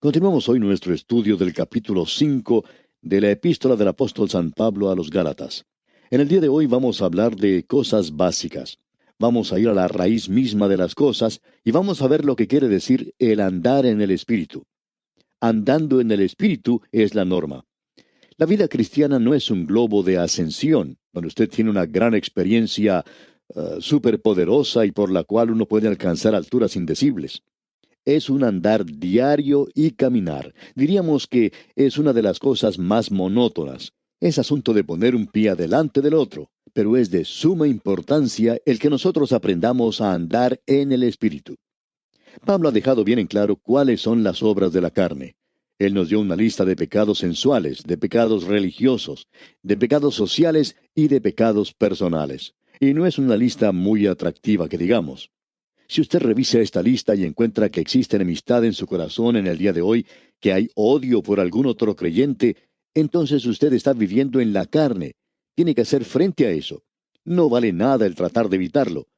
Continuamos hoy nuestro estudio del capítulo 5 de la epístola del apóstol San Pablo a los Gálatas. En el día de hoy vamos a hablar de cosas básicas. Vamos a ir a la raíz misma de las cosas y vamos a ver lo que quiere decir el andar en el Espíritu. Andando en el Espíritu es la norma. La vida cristiana no es un globo de ascensión, donde usted tiene una gran experiencia superpoderosa y por la cual uno puede alcanzar alturas indecibles. Es un andar diario y caminar. Diríamos que es una de las cosas más monótonas. Es asunto de poner un pie adelante del otro, pero es de suma importancia el que nosotros aprendamos a andar en el Espíritu. Pablo ha dejado bien en claro cuáles son las obras de la carne. Él nos dio una lista de pecados sensuales, de pecados religiosos, de pecados sociales y de pecados personales. Y no es una lista muy atractiva que digamos. Si usted revisa esta lista y encuentra que existe enemistad en su corazón en el día de hoy, que hay odio por algún otro creyente, entonces usted está viviendo en la carne. Tiene que hacer frente a eso. No vale nada el tratar de evitarlo.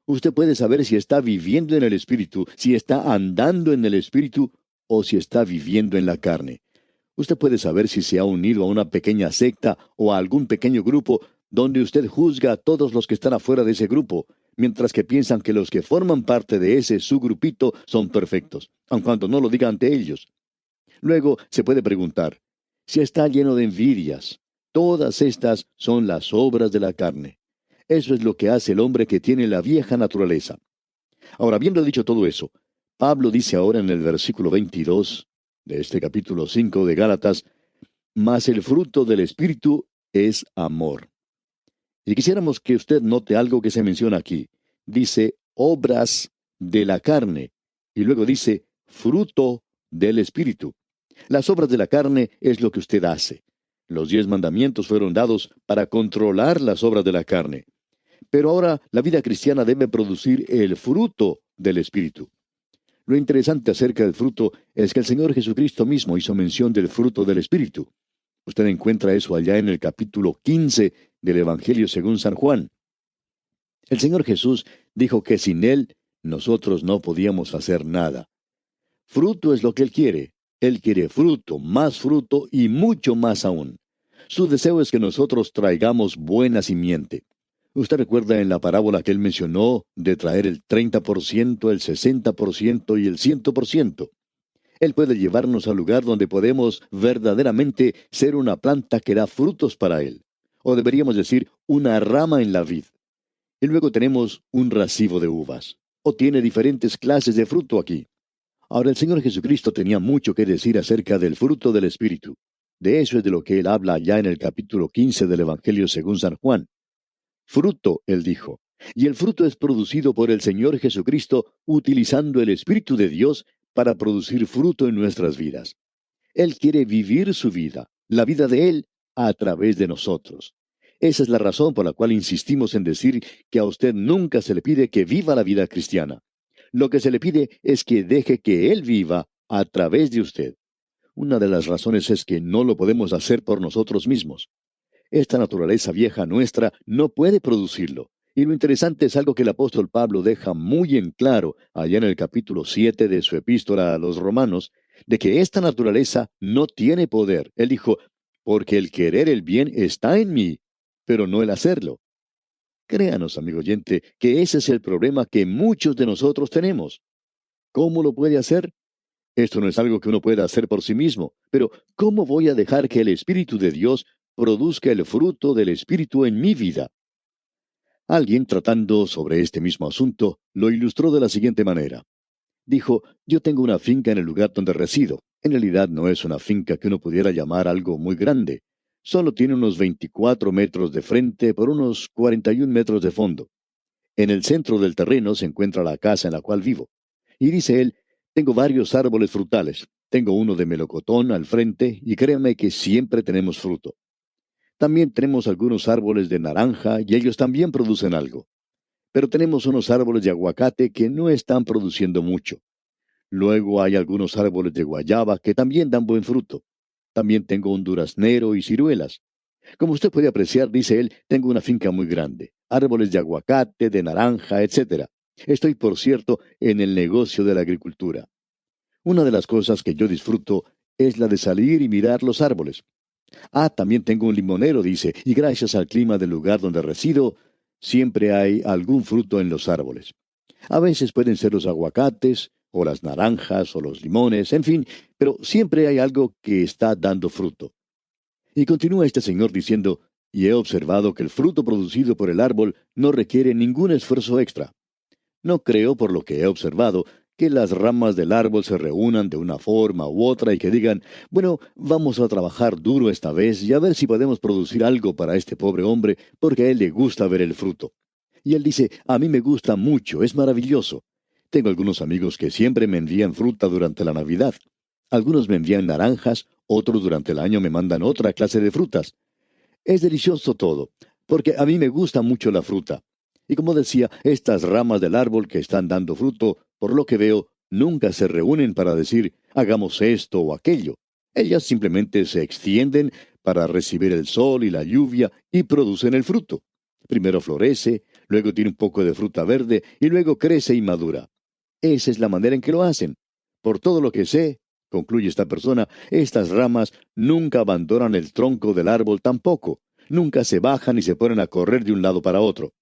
Usted puede saber si está viviendo en el Espíritu, si está andando en el Espíritu o si está viviendo en la carne. Usted puede saber si se ha unido a una pequeña secta o a algún pequeño grupo donde usted juzga a todos los que están afuera de ese grupo, mientras que piensan que los que forman parte de ese su grupito son perfectos, aun cuando no lo diga ante ellos. Luego se puede preguntar, si está lleno de envidias, todas estas son las obras de la carne. Eso es lo que hace el hombre que tiene la vieja naturaleza. Ahora, habiendo dicho todo eso, Pablo dice ahora en el versículo 22 de este capítulo 5 de Gálatas, mas el fruto del Espíritu es amor. Y quisiéramos que usted note algo que se menciona aquí. Dice obras de la carne y luego dice fruto del Espíritu. Las obras de la carne es lo que usted hace. Los 10 mandamientos fueron dados para controlar las obras de la carne. Pero ahora la vida cristiana debe producir el fruto del Espíritu. Lo interesante acerca del fruto es que el Señor Jesucristo mismo hizo mención del fruto del Espíritu. Usted encuentra eso allá en el capítulo 15 del Evangelio según San Juan. El Señor Jesús dijo que sin Él nosotros no podíamos hacer nada. Fruto es lo que Él quiere. Él quiere fruto y mucho más aún. Su deseo es que nosotros traigamos buena simiente. Usted recuerda en la parábola que Él mencionó de traer el 30%, el 60% y el 100%. Él puede llevarnos al lugar donde podemos verdaderamente ser una planta que da frutos para Él. O deberíamos decir, una rama en la vid. Y luego tenemos un racimo de uvas. O tiene diferentes clases de fruto aquí. Ahora el Señor Jesucristo tenía mucho que decir acerca del fruto del Espíritu. De eso es de lo que Él habla allá en el capítulo 15 del Evangelio según San Juan. Fruto, Él dijo. Y el fruto es producido por el Señor Jesucristo utilizando el Espíritu de Dios para producir fruto en nuestras vidas. Él quiere vivir su vida, la vida de Él, a través de nosotros. Esa es la razón por la cual insistimos en decir que a usted nunca se le pide que viva la vida cristiana. Lo que se le pide es que deje que Él viva a través de usted. Una de las razones es que no lo podemos hacer por nosotros mismos. Esta naturaleza vieja nuestra no puede producirlo. Y lo interesante es algo que el apóstol Pablo deja muy en claro allá en el capítulo 7 de su epístola a los Romanos, de que esta naturaleza no tiene poder. Él dijo, porque el querer el bien está en mí, pero no el hacerlo. Créanos, amigo oyente, que ese es el problema que muchos de nosotros tenemos. ¿Cómo lo puede hacer? Esto no es algo que uno pueda hacer por sí mismo, pero ¿cómo voy a dejar que el Espíritu de Dios produzca el fruto del Espíritu en mi vida? Alguien tratando sobre este mismo asunto lo ilustró de la siguiente manera. Dijo, yo tengo una finca en el lugar donde resido. En realidad no es una finca que uno pudiera llamar algo muy grande. Solo tiene unos 24 metros de frente por unos 41 metros de fondo. En el centro del terreno se encuentra la casa en la cual vivo. Y dice él, tengo varios árboles frutales. Tengo uno de melocotón al frente y créanme que siempre tenemos fruto. También tenemos algunos árboles de naranja y ellos también producen algo. Pero tenemos unos árboles de aguacate que no están produciendo mucho. Luego hay algunos árboles de guayaba que también dan buen fruto. También tengo un duraznero y ciruelas. Como usted puede apreciar, dice él, tengo una finca muy grande. Árboles de aguacate, de naranja, etc. Estoy, por cierto, en el negocio de la agricultura. Una de las cosas que yo disfruto es la de salir y mirar los árboles. Ah, también tengo un limonero, dice, y gracias al clima del lugar donde resido, siempre hay algún fruto en los árboles. A veces pueden ser los aguacates, o las naranjas, o los limones, en fin, pero siempre hay algo que está dando fruto. Y continúa este señor diciendo, y he observado que el fruto producido por el árbol no requiere ningún esfuerzo extra. No creo, por lo que he observado, que las ramas del árbol se reúnan de una forma u otra y que digan, bueno, vamos a trabajar duro esta vez y a ver si podemos producir algo para este pobre hombre, porque a él le gusta ver el fruto. Y él dice, a mí me gusta mucho, es maravilloso. Tengo algunos amigos que siempre me envían fruta durante la Navidad. Algunos me envían naranjas, otros durante el año me mandan otra clase de frutas. Es delicioso todo, porque a mí me gusta mucho la fruta. Y como decía, estas ramas del árbol que están dando fruto, por lo que veo, nunca se reúnen para decir, hagamos esto o aquello. Ellas simplemente se extienden para recibir el sol y la lluvia y producen el fruto. Primero florece, luego tiene un poco de fruta verde y luego crece y madura. Esa es la manera en que lo hacen. Por todo lo que sé, concluye esta persona, estas ramas nunca abandonan el tronco del árbol tampoco. Nunca se bajan y se ponen a correr de un lado para otro.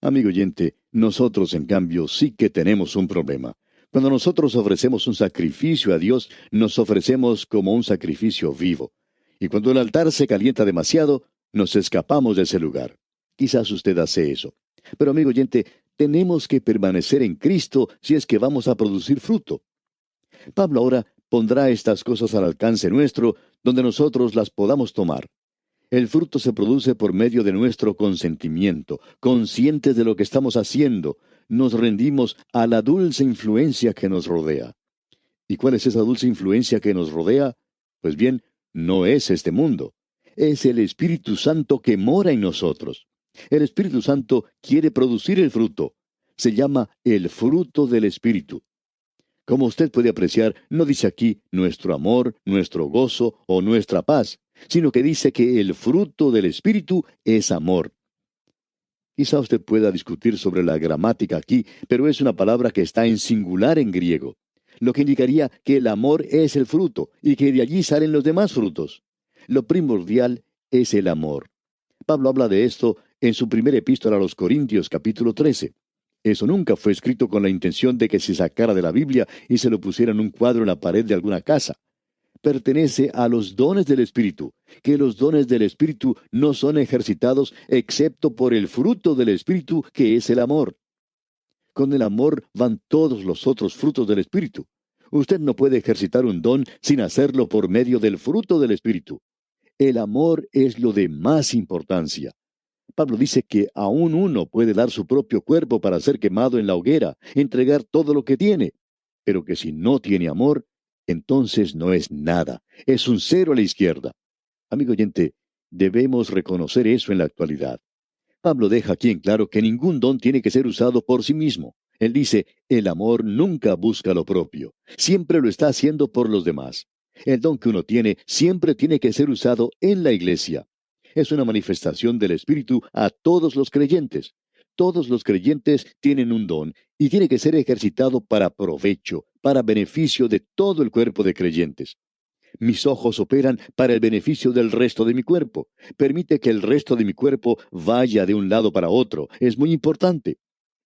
Amigo oyente, nosotros en cambio sí que tenemos un problema. Cuando nosotros ofrecemos un sacrificio a Dios, nos ofrecemos como un sacrificio vivo. Y cuando el altar se calienta demasiado, nos escapamos de ese lugar. Quizás usted hace eso. Pero amigo oyente, tenemos que permanecer en Cristo si es que vamos a producir fruto. Pablo ahora pondrá estas cosas al alcance nuestro, donde nosotros las podamos tomar. El fruto se produce por medio de nuestro consentimiento, conscientes de lo que estamos haciendo. Nos rendimos a la dulce influencia que nos rodea. ¿Y cuál es esa dulce influencia que nos rodea? Pues bien, no es este mundo. Es el Espíritu Santo que mora en nosotros. El Espíritu Santo quiere producir el fruto. Se llama el fruto del Espíritu. Como usted puede apreciar, no dice aquí nuestro amor, nuestro gozo o nuestra paz, sino que dice que el fruto del Espíritu es amor. Quizá usted pueda discutir sobre la gramática aquí, pero es una palabra que está en singular en griego, lo que indicaría que el amor es el fruto y que de allí salen los demás frutos. Lo primordial es el amor. Pablo habla de esto en su primera epístola a los Corintios, capítulo 13. Eso nunca fue escrito con la intención de que se sacara de la Biblia y se lo pusiera en un cuadro en la pared de alguna casa. Pertenece a los dones del Espíritu, que los dones del Espíritu no son ejercitados excepto por el fruto del Espíritu, que es el amor. Con el amor van todos los otros frutos del Espíritu. Usted no puede ejercitar un don sin hacerlo por medio del fruto del Espíritu. El amor es lo de más importancia. Pablo dice que aún uno puede dar su propio cuerpo para ser quemado en la hoguera, entregar todo lo que tiene, pero que si no tiene amor, entonces no es nada, es un cero a la izquierda. Amigo oyente, debemos reconocer eso en la actualidad. Pablo deja aquí en claro que ningún don tiene que ser usado por sí mismo. Él dice, el amor nunca busca lo propio, siempre lo está haciendo por los demás. El don que uno tiene siempre tiene que ser usado en la iglesia. Es una manifestación del Espíritu a todos los creyentes. Todos los creyentes tienen un don y tiene que ser ejercitado para provecho, para beneficio de todo el cuerpo de creyentes. Mis ojos operan para el beneficio del resto de mi cuerpo. Permite que el resto de mi cuerpo vaya de un lado para otro. Es muy importante.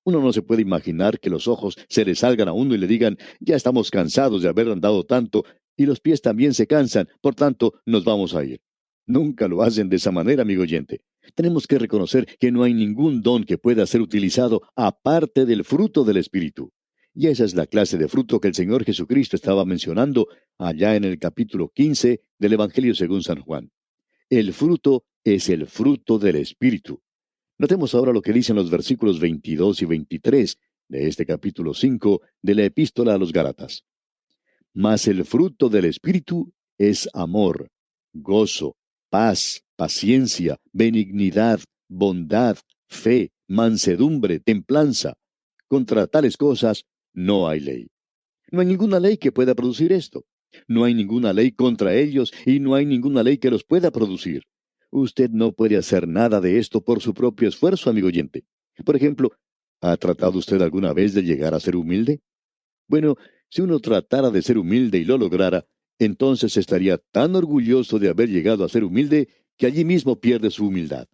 Uno no se puede imaginar que los ojos se le salgan a uno y le digan, ya estamos cansados de haber andado tanto, y los pies también se cansan, por tanto, nos vamos a ir. Nunca lo hacen de esa manera, amigo oyente. Tenemos que reconocer que no hay ningún don que pueda ser utilizado aparte del fruto del Espíritu. Y esa es la clase de fruto que el Señor Jesucristo estaba mencionando allá en el capítulo 15 del Evangelio según San Juan. El fruto es el fruto del Espíritu. Notemos ahora lo que dicen los versículos 22 y 23 de este capítulo 5 de la Epístola a los Gálatas. Mas el fruto del Espíritu es amor, gozo, paz, paciencia, benignidad, bondad, fe, mansedumbre, templanza. Contra tales cosas no hay ley. No hay ninguna ley que pueda producir esto. No hay ninguna ley contra ellos y no hay ninguna ley que los pueda producir. Usted no puede hacer nada de esto por su propio esfuerzo, amigo oyente. Por ejemplo, ¿ha tratado usted alguna vez de llegar a ser humilde? Bueno, Si uno tratara de ser humilde y lo lograra, entonces estaría tan orgulloso de haber llegado a ser humilde que allí mismo pierde su humildad.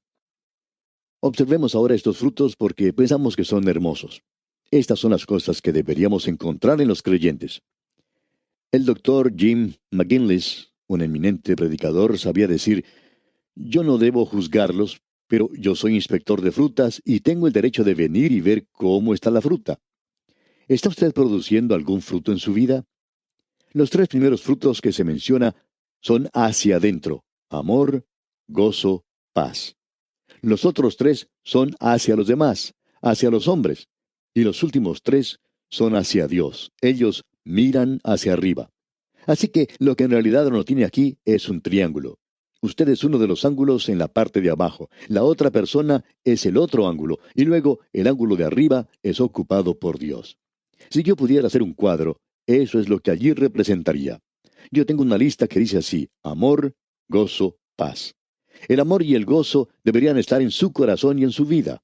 Observemos ahora estos frutos porque pensamos que son hermosos. Estas son las cosas que deberíamos encontrar en los creyentes. El doctor Jim McGinley, un eminente predicador, sabía decir: yo no debo juzgarlos, pero yo soy inspector de frutas y tengo el derecho de venir y ver cómo está la fruta. ¿Está usted produciendo algún fruto en su vida? Los tres primeros frutos que se menciona son hacia adentro: amor, gozo, paz. Los otros tres son hacia los demás, hacia los hombres. Y los últimos tres son hacia Dios. Ellos miran hacia arriba. Así que lo que en realidad uno tiene aquí es un triángulo. Usted es uno de los ángulos en la parte de abajo. La otra persona es el otro ángulo. Y luego el ángulo de arriba es ocupado por Dios. Si yo pudiera hacer un cuadro, eso es lo que allí representaría. Yo tengo una lista que dice así: amor, gozo, paz. El amor y el gozo deberían estar en su corazón y en su vida.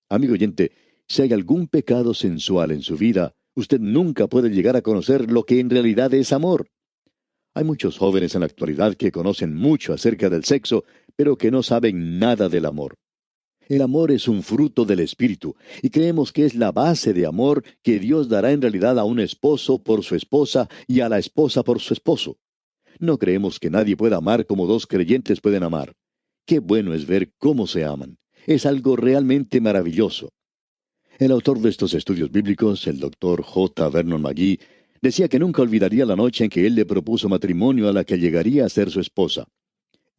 Amigo oyente, si hay algún pecado sensual en su vida, usted nunca puede llegar a conocer lo que en realidad es amor. Hay muchos jóvenes en la actualidad que conocen mucho acerca del sexo, pero que no saben nada del amor. El amor es un fruto del Espíritu, y creemos que es la base de amor que Dios dará en realidad a un esposo por su esposa y a la esposa por su esposo. No creemos que nadie pueda amar como dos creyentes pueden amar. Qué bueno es ver cómo se aman. Es algo realmente maravilloso. El autor de estos estudios bíblicos, el doctor J. Vernon McGee, decía que nunca olvidaría la noche en que él le propuso matrimonio a la que llegaría a ser su esposa.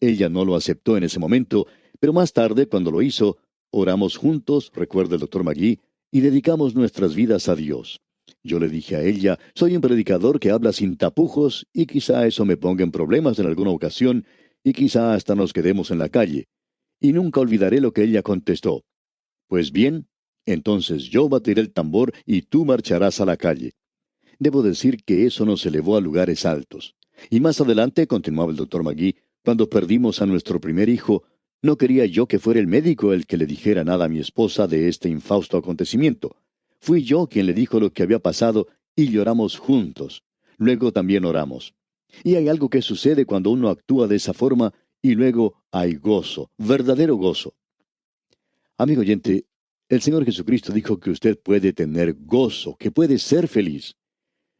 Ella no lo aceptó en ese momento, pero más tarde, cuando lo hizo, oramos juntos, recuerda el doctor McGee, y dedicamos nuestras vidas a Dios. Yo le dije a ella: soy un predicador que habla sin tapujos, y quizá eso me ponga en problemas en alguna ocasión, y quizá hasta nos quedemos en la calle. Y nunca olvidaré lo que ella contestó: pues bien, entonces yo batiré el tambor y tú marcharás a la calle. Debo decir que eso nos elevó a lugares altos. Y más adelante, continuaba el doctor McGee, cuando perdimos a nuestro primer hijo, no quería yo que fuera el médico el que le dijera nada a mi esposa de este infausto acontecimiento. Fui yo quien le dijo lo que había pasado y lloramos juntos. Luego también oramos. Y hay algo que sucede cuando uno actúa de esa forma y luego hay gozo, verdadero gozo. Amigo oyente, el Señor Jesucristo dijo que usted puede tener gozo, que puede ser feliz.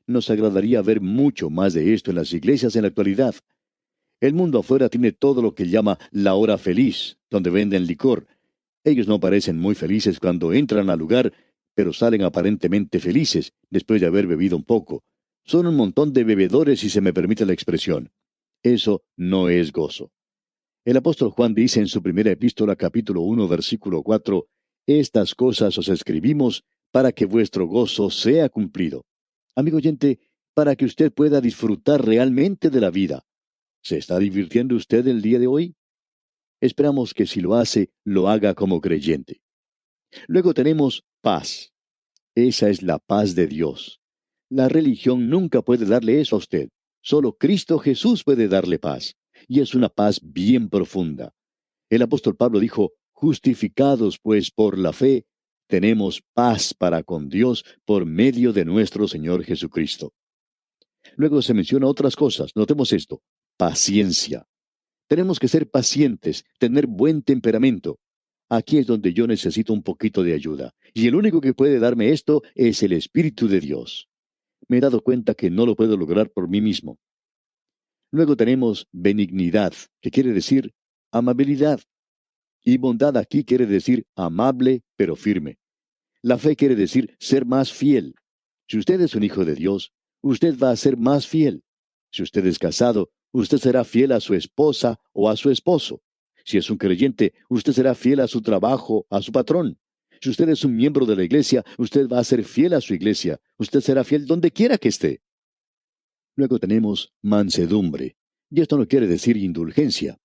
Nos agradaría ver mucho más de esto en las iglesias en la actualidad. El mundo afuera tiene todo lo que llama la hora feliz, donde venden licor. Ellos no parecen muy felices cuando entran al lugar, pero salen aparentemente felices después de haber bebido un poco. Son un montón de bebedores, si se me permite la expresión. Eso no es gozo. El apóstol Juan dice en su primera epístola, capítulo 1, versículo 4: estas cosas os escribimos para que vuestro gozo sea cumplido. Amigo oyente, para que usted pueda disfrutar realmente de la vida. ¿Se está divirtiendo usted el día de hoy? Esperamos que si lo hace, lo haga como creyente. Luego tenemos paz. Esa es la paz de Dios. La religión nunca puede darle eso a usted. Solo Cristo Jesús puede darle paz. Y es una paz bien profunda. El apóstol Pablo dijo: justificados pues por la fe, tenemos paz para con Dios por medio de nuestro Señor Jesucristo. Luego se menciona otras cosas. Notemos esto: paciencia. Tenemos que ser pacientes, tener buen temperamento. Aquí es donde yo necesito un poquito de ayuda. Y el único que puede darme esto es el Espíritu de Dios. Me he dado cuenta que no lo puedo lograr por mí mismo. Luego tenemos benignidad, que quiere decir amabilidad. Y bondad aquí quiere decir amable pero firme. La fe quiere decir ser más fiel. Si usted es un hijo de Dios, usted va a ser más fiel. Si usted es casado, usted será fiel a su esposa o a su esposo. Si es un creyente, usted será fiel a su trabajo, a su patrón. Si usted es un miembro de la iglesia, usted va a ser fiel a su iglesia. Usted será fiel donde quiera que esté. Luego tenemos mansedumbre. Y esto no quiere decir indulgencia.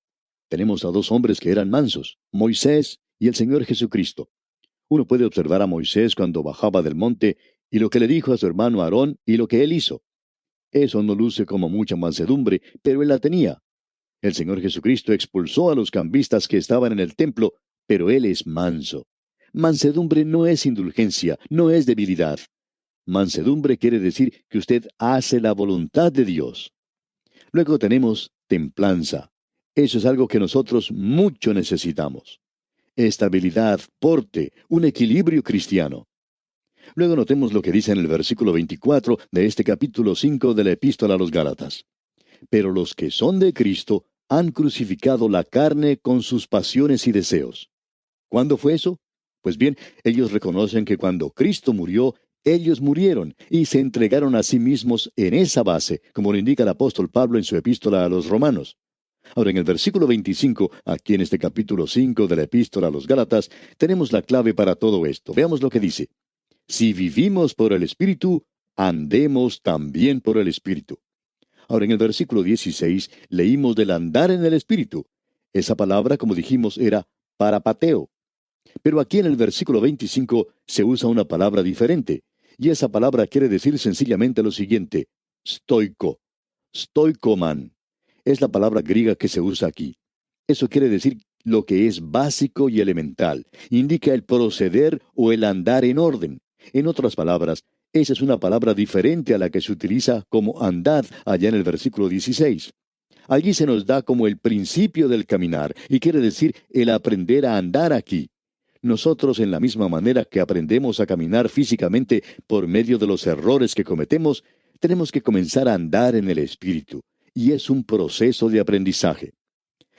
Tenemos a dos hombres que eran mansos, Moisés y el Señor Jesucristo. Uno puede observar a Moisés cuando bajaba del monte y lo que le dijo a su hermano Aarón y lo que él hizo. Eso no luce como mucha mansedumbre, pero él la tenía. El Señor Jesucristo expulsó a los cambistas que estaban en el templo, pero él es manso. Mansedumbre no es indulgencia, no es debilidad. Mansedumbre quiere decir que usted hace la voluntad de Dios. Luego tenemos templanza. Eso es algo que nosotros mucho necesitamos. Estabilidad, porte, un equilibrio cristiano. Luego notemos lo que dice en el versículo 24 de este capítulo 5 de la Epístola a los Gálatas. Pero los que son de Cristo han crucificado la carne con sus pasiones y deseos. ¿Cuándo fue eso? Pues bien, ellos reconocen que cuando Cristo murió, ellos murieron y se entregaron a sí mismos en esa base, como lo indica el apóstol Pablo en su epístola a los Romanos. Ahora, en el versículo 25, aquí en este capítulo 5 de la epístola a los Gálatas, tenemos la clave para todo esto. Veamos lo que dice. Si vivimos por el Espíritu, andemos también por el Espíritu. Ahora, en el versículo 16, leímos del andar en el Espíritu. Esa palabra, como dijimos, era parapateo. Pero aquí en el versículo 25 se usa una palabra diferente, y esa palabra quiere decir sencillamente lo siguiente: stoico, stoicoman. Es la palabra griega que se usa aquí. Eso quiere decir lo que es básico y elemental. Indica el proceder o el andar en orden. En otras palabras, esa es una palabra diferente a la que se utiliza como andad allá en el versículo 16. Allí se nos da como el principio del caminar, y quiere decir el aprender a andar aquí. Nosotros, en la misma manera que aprendemos a caminar físicamente por medio de los errores que cometemos, tenemos que comenzar a andar en el Espíritu, y es un proceso de aprendizaje.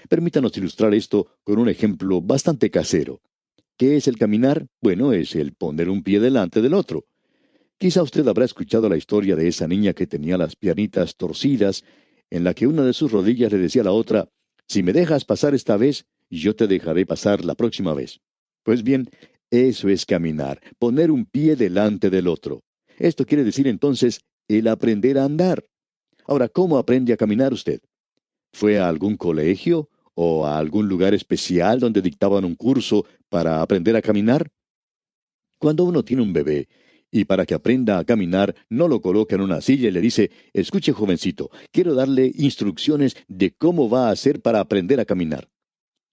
Permítanos ilustrar esto con un ejemplo bastante casero. ¿Qué es el caminar? Bueno, es el poner un pie delante del otro. Quizá usted habrá escuchado la historia de esa niña que tenía las piernitas torcidas, en la que una de sus rodillas le decía a la otra: si me dejas pasar esta vez, yo te dejaré pasar la próxima vez. Pues bien, eso es caminar, poner un pie delante del otro. Esto quiere decir entonces el aprender a andar. Ahora, ¿cómo aprende a caminar usted? ¿Fue a algún colegio o a algún lugar especial donde dictaban un curso para aprender a caminar? Cuando uno tiene un bebé, y para que aprenda a caminar, no lo coloca en una silla y le dice: escuche, jovencito, quiero darle instrucciones de cómo va a hacer para aprender a caminar.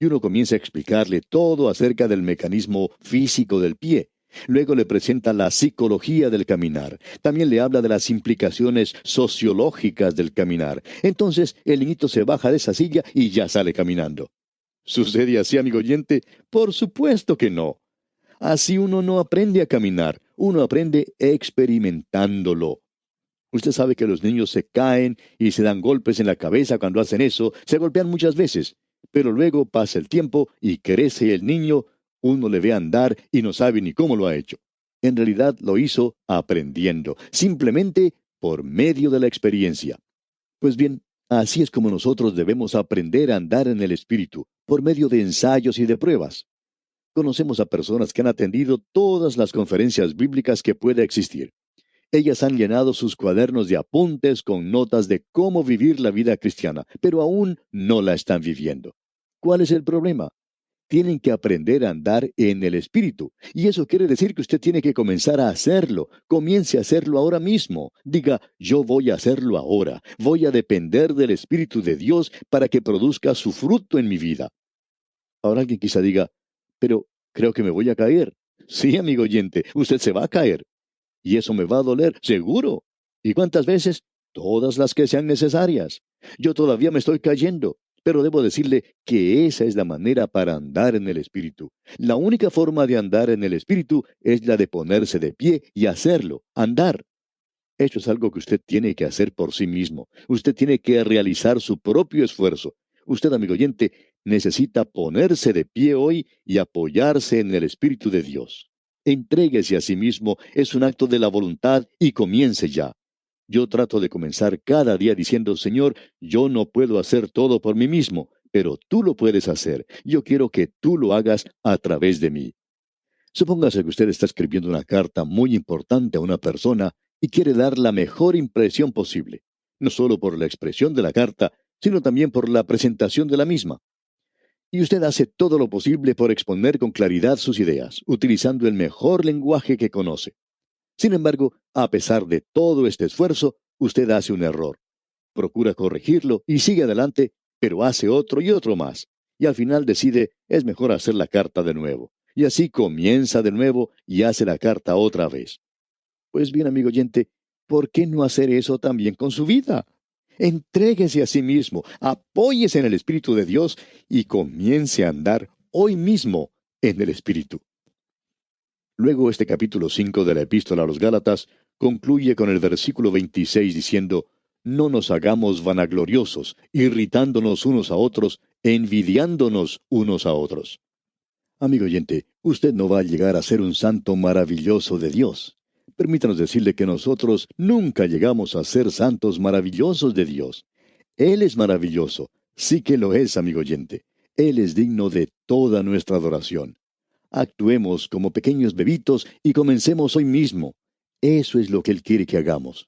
Y uno comienza a explicarle todo acerca del mecanismo físico del pie. Luego le presenta la psicología del caminar. También le habla de las implicaciones sociológicas del caminar. Entonces el niñito se baja de esa silla y ya sale caminando. ¿Sucede así, amigo oyente? Por supuesto que no. Así uno no aprende a caminar, uno aprende experimentándolo. Usted sabe que los niños se caen y se dan golpes en la cabeza cuando hacen eso, se golpean muchas veces, pero luego pasa el tiempo y crece el niño, uno le ve andar y no sabe ni cómo lo ha hecho. En realidad lo hizo aprendiendo, simplemente por medio de la experiencia. Pues bien, así es como nosotros debemos aprender a andar en el Espíritu, por medio de ensayos y de pruebas. Conocemos a personas que han atendido todas las conferencias bíblicas que pueda existir. Ellas han llenado sus cuadernos de apuntes con notas de cómo vivir la vida cristiana, pero aún no la están viviendo. ¿Cuál es el problema? Tienen que aprender a andar en el Espíritu. Y eso quiere decir que usted tiene que comenzar a hacerlo. Comience a hacerlo ahora mismo. Diga: yo voy a hacerlo ahora. Voy a depender del Espíritu de Dios para que produzca su fruto en mi vida. Ahora alguien quizá diga: pero creo que me voy a caer. Sí, amigo oyente, usted se va a caer. Y eso me va a doler, seguro. ¿Y cuántas veces? Todas las que sean necesarias. Yo todavía me estoy cayendo, pero debo decirle que esa es la manera para andar en el Espíritu. La única forma de andar en el Espíritu es la de ponerse de pie y hacerlo, andar. Esto es algo que usted tiene que hacer por sí mismo. Usted tiene que realizar su propio esfuerzo. Usted, amigo oyente, necesita ponerse de pie hoy y apoyarse en el Espíritu de Dios. Entréguese a sí mismo, es un acto de la voluntad y comience ya. Yo trato de comenzar cada día diciendo: Señor, yo no puedo hacer todo por mí mismo, pero tú lo puedes hacer. Yo quiero que tú lo hagas a través de mí. Supóngase que usted está escribiendo una carta muy importante a una persona y quiere dar la mejor impresión posible, no solo por la expresión de la carta, sino también por la presentación de la misma. Y usted hace todo lo posible por exponer con claridad sus ideas, utilizando el mejor lenguaje que conoce. Sin embargo, a pesar de todo este esfuerzo, usted hace un error. Procura corregirlo y sigue adelante, pero hace otro y otro más. Y al final decide: es mejor hacer la carta de nuevo. Y así comienza de nuevo y hace la carta otra vez. Pues bien, amigo oyente, ¿por qué no hacer eso también con su vida? Entréguese a sí mismo, apóyese en el Espíritu de Dios y comience a andar hoy mismo en el Espíritu. Luego este capítulo 5 de la Epístola a los Gálatas concluye con el versículo 26 diciendo, no nos hagamos vanagloriosos, irritándonos unos a otros, envidiándonos unos a otros. Amigo oyente, usted no va a llegar a ser un santo maravilloso de Dios. Permítanos decirle que nosotros nunca llegamos a ser santos maravillosos de Dios. Él es maravilloso, sí que lo es, amigo oyente. Él es digno de toda nuestra adoración. Actuemos como pequeños bebitos y comencemos hoy mismo. Eso es lo que Él quiere que hagamos.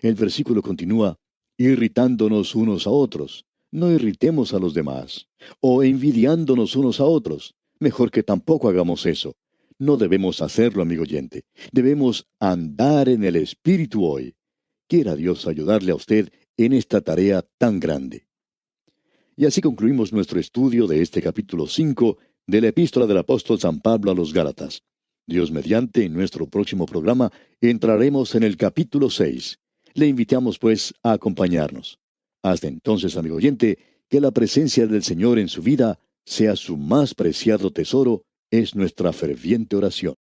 El versículo continúa, irritándonos unos a otros. No irritemos a los demás. O envidiándonos unos a otros. Mejor que tampoco hagamos eso. No debemos hacerlo, amigo oyente. Debemos andar en el Espíritu hoy. Quiera Dios ayudarle a usted en esta tarea tan grande. Y así concluimos nuestro estudio de este capítulo 5 de la Epístola del apóstol San Pablo a los Gálatas. Dios mediante, en nuestro próximo programa entraremos en el capítulo 6. Le invitamos, pues, a acompañarnos. Hasta entonces, amigo oyente, que la presencia del Señor en su vida sea su más preciado tesoro, es nuestra ferviente oración.